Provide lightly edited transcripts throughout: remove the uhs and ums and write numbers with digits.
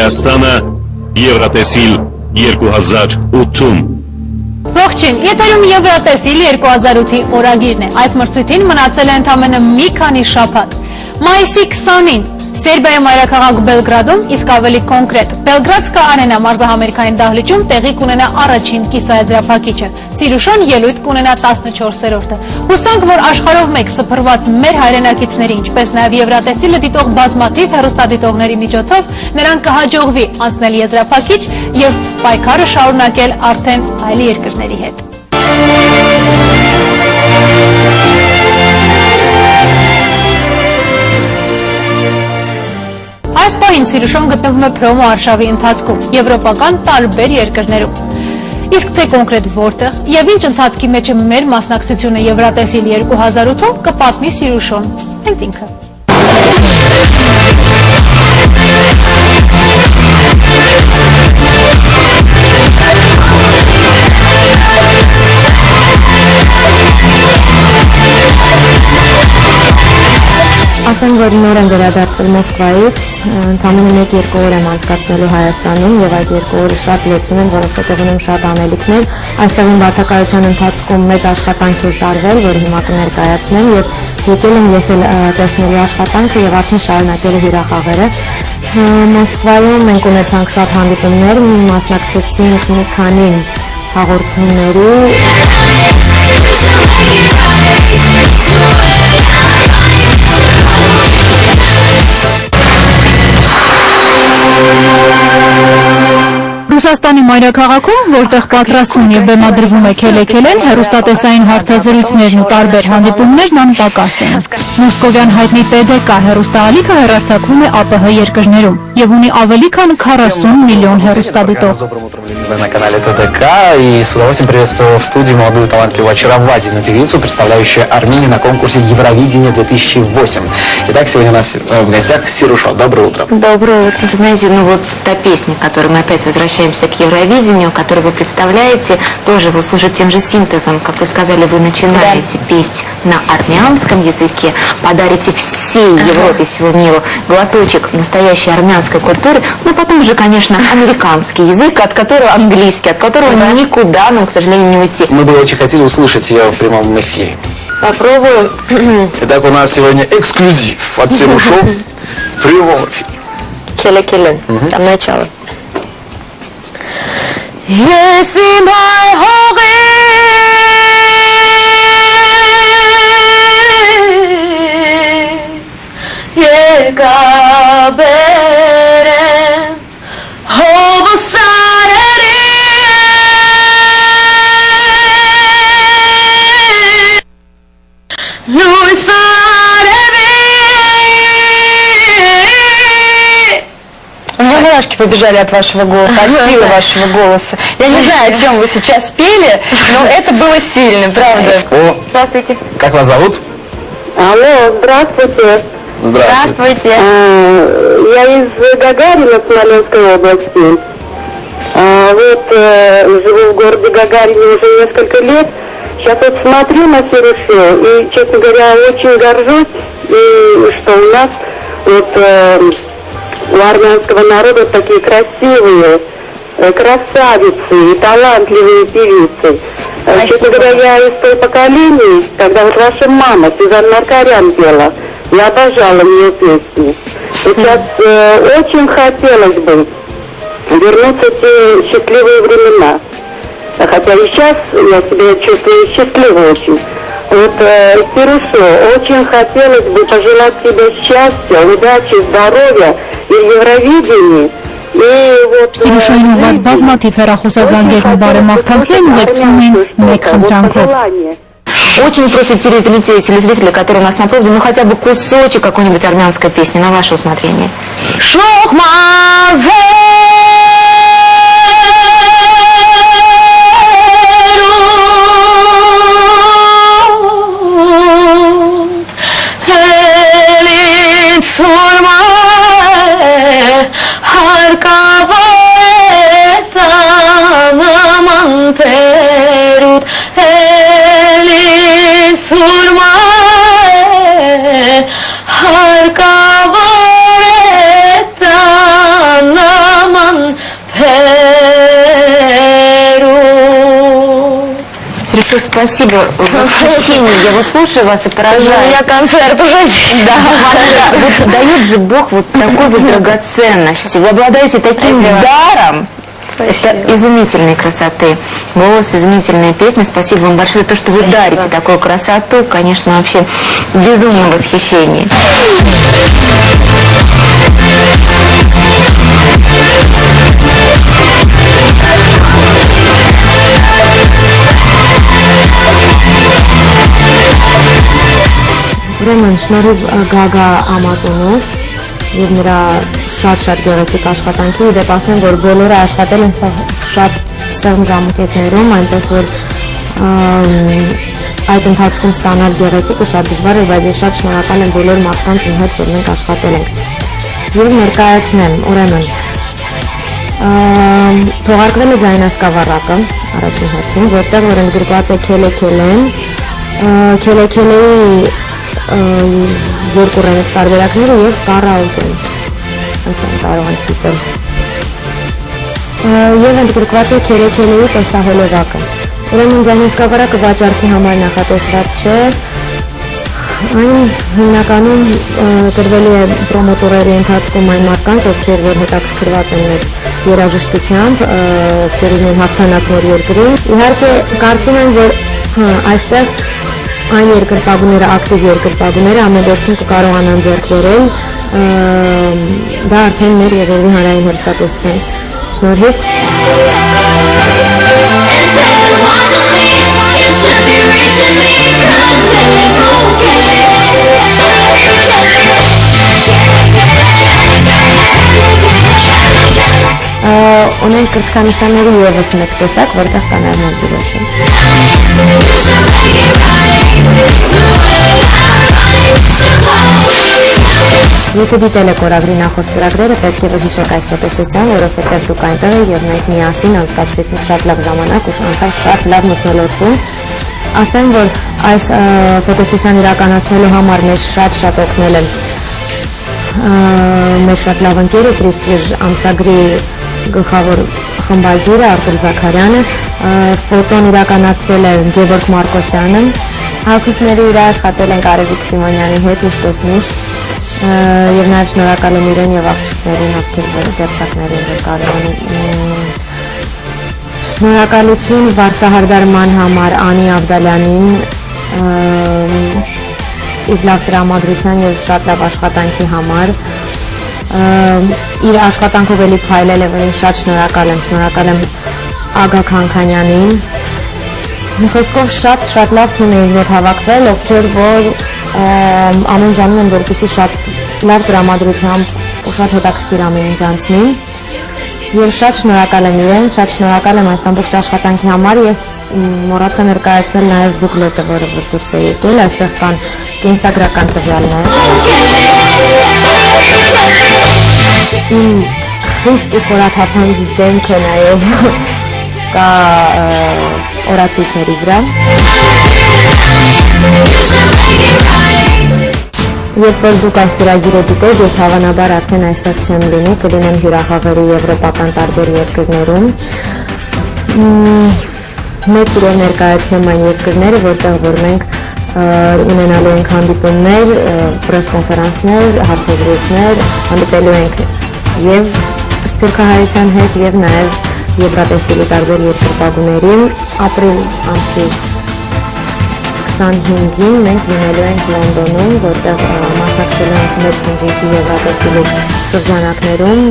Հայաստանը Եվրատեսիլ 2008-ում։ Ողջույն, եթերում Եվրատեսիլ 2008-ի օրագիրն է։ Այս մրցույթին մնացել է ընդամենը մի քանի շաբաթ։ Մայիսի 20-ին Սերբիայի մայրաքաղաք Բելգրադում, իսկ ավելի կոնկրետ Բելգրադսկա արենա մարզահամերգային դահլիճում տեղի կունենա առաջին կիսաեզրափակիչը։ Սիրուշոն ելույթ կունենա 14-րդը։ Հուսանք, որ աշխարհով մեկ սփռված մեր հայրենակիցների, ինչպես նաև Եվրատեսիլը դիտող բազմաթիվ հեռուստադիտողների միջոցով նրան կհաջողվի անցնել եզրափակիչ եւ պայքարը շարունակել արդեն այլ երկրների հետ։ Այս պահին Սիրուշոն գտնվում է պրոմո արշավի ընթացքում, եվրոպական տարբեր երկրներում։ Իսկ թե կոնկրետ որտեղ եւ ինչ ընթացքի մեջ է մեր մասնակցությունը Եվրատեսիլ 2008-ում կպատմի Սիրուշոն հենց ինքը։ Ասեմ, որ նոր եմ վերադարձել Մոսկվայից, ընդամենը 1-2 օր եմ անցկացնելու Հայաստանում եւ այդ 2 օրը շատ լեցուն են, որովհետեւ ունեմ շատ անելիքներ։ Այստեղում բացակայության ընթացքում մեծ աշխատանք էր տարվել, որը հիմա կներկայացնեմ եւ եկել եմ ես էլ տեսնելու աշխատանքը եւ արդեն շարունակելու հյուրախաղերը։ Մոսկվայում մենք ունեցանք շատ հանդիպումներ, մասնակցեցինք մի քանի հաղորդումների։ Ռուսաստանի մայրաքաղաքում, որտեղ պատրաստվում եւ բեմադրվում է Քելեքելեն, հեռուստատեսային հարցազրույցներն ու տարբեր հանդիպումներն անպակաս են։ Մոսկովյան հայտնի ՏԴԿ հեռուստաալիքը հեռարձակվում է ԱՊՀ երկրներում եւ ունի ավելի քան 40 միլիոն հեռուստադիտող։ На канале ТДК, и с удовольствием приветствую в студии молодую талантливую очаровательную певицу, представляющую Армению на конкурсе Евровидение 2008. Итак, сегодня у нас в гостях Сирушон. Доброе утро. Доброе утро. Вы знаете, ну вот та песня, к которой мы опять возвращаемся к Евровидению, которую вы представляете, тоже вы служит тем же синтезом, как вы сказали, вы начинаете петь на армянском языке, подарите всей Европе, всего миру глоточек настоящей армянской культуры, но потом уже, конечно, американский язык, от которого английский, от которого никуда нам, к сожалению, не уйти. Мы бы очень хотели услышать ее в прямом эфире. Попробую. Итак, у нас сегодня эксклюзив от Сирушон в прямом эфире. Келе-келен. Там начало. Yes, in my heart, Yegaberen, Hovasarere, Luisarere. У меня мурашки побежали от вашего голоса, от силы вашего голоса. Я не знаю, о чем вы сейчас пели, но это было сильно, правда. Здравствуйте. Как вас зовут? Алло, здравствуйте. Здравствуйте. Я из Гагарина, Смоленской области. Живу в городе Гагарине уже несколько лет. Сейчас вот смотрю на Сирушу и, честно говоря, очень горжусь, что у нас у армянского народа такие красивые красавицы и талантливые певицы. Честно говоря, я из той поколения, когда вот ваша мама Сюзанна Маркарян пела. Я обожала ее песни. Сейчас очень хотелось бы вернуться в те счастливые времена. Хотя и сейчас я себя чувствую счастливой очень. Вот, Сирушо, очень хотелось бы пожелать тебе счастья, удачи, здоровья и в Евровидении. Սիրուշոյին ուղղված բազմաթիվ հեռախոսազանգերն ու բարեմաղթանքներն ուղեկցվում են մեկ խնդրանքով։ Очень просят телезрители, которые у нас на проводе, ну хотя бы кусочек какой-нибудь армянской песни на ваше усмотрение. большое спасибо. Восхищение. Я вот слушаю вас и поражаюсь. У меня концерт уже. Да, дает же Бог вот такой вот драгоценности. Вы обладаете таким даром. Это изумительной красоты. Голос, изумительная песня. Спасибо вам большое за то, что вы дарите такую красоту. Конечно, вообще безумное восхищение. Ուրեմն շնորհիվ Գագա Ամատոնով եւ նրա շատ գեղեցիկ աշխատանքի դեպ ասեմ, որ բոլորը աշխատել են շատ սեղմ ժամկետներում, այնպես որ այդ ընթացքում ստանալ գեղեցիկ ու շատ դժվար է, բայց ես շատ շնորհակալ եմ բոլոր մարդկանց ում հետ, որ մենք աշխատել ենք։ Եվ ներկայացնեմ, ուրեմն թողարկվել է ձայնասկավառակը առաջին հերթին, որտեղ որ ընդգրկված է Քելե Քելեն, Քելե Քելեի երկու ռեմիքս տարբերակները եւ կարաոկեն, անցան կարող ենք դիտել։ Եվ ընդգրկված է Քելե Քելեի տեսահոլովակը։ Ուրեմն ձայնասկավառակը վաճառքի համար նախատեսված չէ, այն հիմնականում տրվել է պրոմոտորերի ընթացքում այն մարդկանց, ովքեր որ հետաքրքրված են մեր երաժշտությամբ, ովքեր ուզում են հաղթանակներ երկրին։ Իհարկե կարծում եմ, որ այստեղ այն երկրպագուները, ակտիվ երկրպագուները ամեն դեպքում կկարողանան ձեռք բերել, դա արդեն մեր Եղևնի հանրային հեռուստատեսության շնորհիվ։ Ունենք կրծքանշանների ևս մեկ տեսակ, որտեղ կա նաև մեր դրոշը։ Եթե դիտել եք օրագրի նախորդ ծրագրերը, պետք է որ հիշեք այս ֆոտոսեսիան, որովհետև դուք այնտեղ եք եւ մենք միասին անցկացրեցինք շատ լավ ժամանակ ու անցավ շատ լավ մթնոլորտում։ Ասեմ, որ այս ֆոտոսեսիան իրականացնելու համար մեզ շատ օգնել է մեր շատ լավ ընկերը Պրեստիժ ամսագրի գլխավոր խմբագիրը Արտուր Զաքարյանը, ֆոտոն իրականացրել է Գևորգ Մարկոսյանը, հագուստները իր աշխատել են Արևիկ Սիմոնյանի հետ, ինչպես միշտ, եւ նաեւ շնորհակալ եմ իրեն եւ աղջիկներին, ովքեր դերձակներին որ կարող են։ Շնորհակալություն վարսահարդարման համար Անի Ավդալյանին, իր լավ տրամադրության եւ շատ լավ աշխատանքի համար, իր աշխատանքով էլի փայլել է, որին շատ շնորհակալ եմ Ագա Քանքանյանին։ Մի խոսքով շատ լավ թիմ է ինձ մոտ հավաքվել, ովքեր որ ամեն ժամում են որպեսզի շատ լավ տրամադրությամբ ու շատ հետաքրքիր ամեն ինչ անցնի։ Եվ շատ շնորհակալ եմ իրենց, շատ շնորհակալ եմ այս ամբողջ աշխատանքի համար։ Ես մոռացա ներկայացնել նաև բուկլետը, որը որ դուրս է եկել, այստեղ կան կենսագրական տվյալներ։ Իմ խիստ ու խորաթափանց դեմքը նաև կա օրացույցների վրա։ Երբ որ դուք այս ծրագիրը դիտեք, ես հավանաբար արդեն այստեղ չեմ լինի, կլինեմ հյուրախաղերի եվրոպական տարբեր երկրներում։ Մեծ սիրով ներկայացնեմ այն երկրները, որտեղ որ մենք ունենալու ենք հանդիպումներ, պրես-կոնֆերանսներ, հարցազրույցներ, հանդիպելու ենք եւ Սփյուռքահայության հետ եւ նաեւ Եվրատեսիլի տարբեր երկրպագուների։ Ապրիլ ամսի 25-ին մենք լինելու ենք Լոնդոնում, որտեղ մասնակցելու ենք մեծ խմբի Եվրատեսիլի շրջանակներում,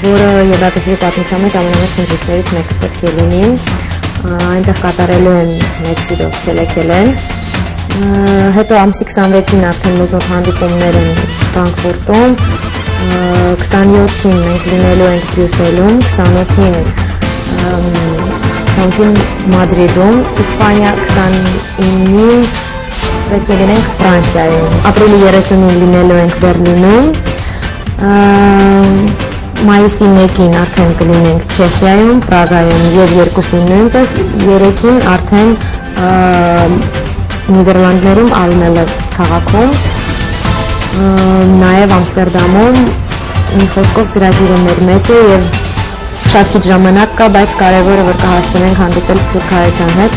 որը Եվրատեսիլի պատմության մեջ ամենամեծ խմբերից մեկը պետք է լինի։ Այնտեղ կատարելու են մեծ սիրով Քելե Քելեն։ Հետո ամսի 26-ին արդեն մեզ մոտ հանդիպումներ են Ֆրանկֆուրտում, 27-ին մենք լինելու ենք Բրյուսելում, 28-ին Մադրիդում, Իսպանիա, 29-ին պետք է լինենք Ֆրանսիայում, ապրիլի 30-ին լինելու ենք Բերլինում, մայիսի 1-ին արդեն կլինենք Չեխիայում, Պրագայում եւ 2-ին նույնպես, 3-ին արդեն Նիդերլանդներում Ալմելը քաղաքում, նաև Ամստերդամում, մի խոսքով ծրագիրը մեր մեծ է եւ շատ քիչ ժամանակ կա, բայց կարևորը որ կհասցնենք հանդիպել Սփյուռքահայության հետ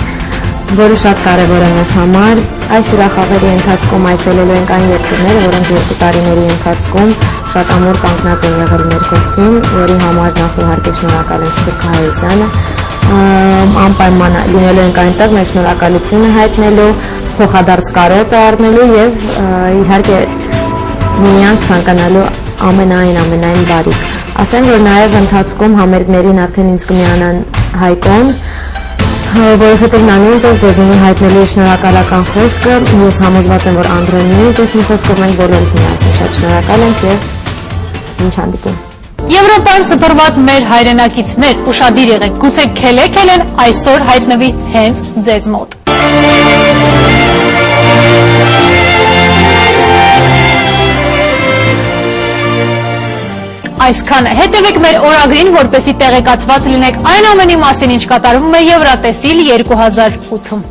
որը շատ կարևոր է մեզ համար։ Այս ուրախավերի ընթացքում այցելելու ենք այն երկրները, որոնք 2 տարիների ընթացքում շատ ամուր կանգնած են եղել մեր կողքին, որի համար նախ իհարկե շնորհակալ ենք Սփյուռք Հայությանը, անպայման լինելու ենք այնտեղ մեր շնորհակալությունը հայտնելու, փոխադարձ կարոտը առնելու եւ իհարկե միմյանց ցանկանալու ամենայն բարիք։ Ասեմ, որ նաև ընթացքում համերգներին արդեն ինձ կմիանան Հայկոն, որովհետև նա նույնպես ձեզ ունի հայտնելու շնորհակալական խոսքը։ Ես համոզված եմ, որ Անդրոնի նույնպես մի խոսքով մենք բոլորս միասին շատ շնորհակալ ենք եւ ինչ հանդիպում։ Եվրոպայում սփռված մեր հայրենակիցներ, ուշադիր եղեք, գուցե քելեն այսօր հայտնվի հենց ձեզ մոտ։ Այսքանը հետևեք մեր օրագրին, որպեսզի տեղեկացված լինեք այն ամենի մասին, ինչ կատարվում է Եվրատեսիլ 2008-ում։